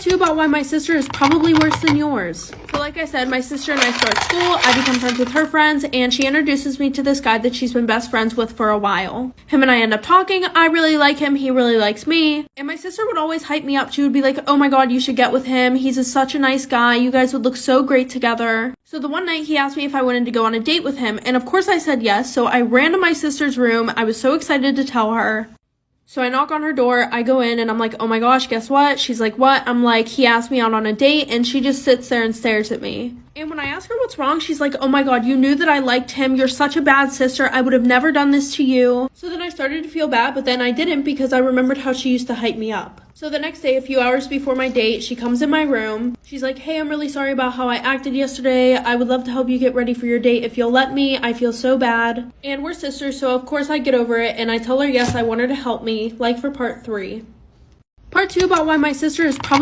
Part 2 about why my sister is probably worse than yours. So like I said, my sister and I start school, I become friends with her friends, and she introduces me to this guy that she's been best friends with for a while. Him and I end up talking, I really like him, he really likes me, and my sister would always hype me up. She would be like, oh my god, you should get with him, he's such a nice guy, you guys would look so great together. So the one night he asked me if I wanted to go on a date with him, and of course I said yes, so I ran to my sister's room, I was so excited to tell her. So I knock on her door, I go in, and I'm like, oh my gosh, guess what? She's like, what? I'm like, he asked me out on a date, and she just sits there and stares at me. And when I ask her what's wrong, she's like, oh my god, you knew that I liked him, you're such a bad sister, I would have never done this to you. So then I started to feel bad, but then I didn't because I remembered how she used to hype me up. So the next day, a few hours before my date, she comes in my room. She's like, hey, I'm really sorry about how I acted yesterday. I would love to help you get ready for your date if you'll let me. I feel so bad. And we're sisters, so of course I get over it, and I tell her yes, I want her to help me, like for part 3. Part 2 about why my sister is probably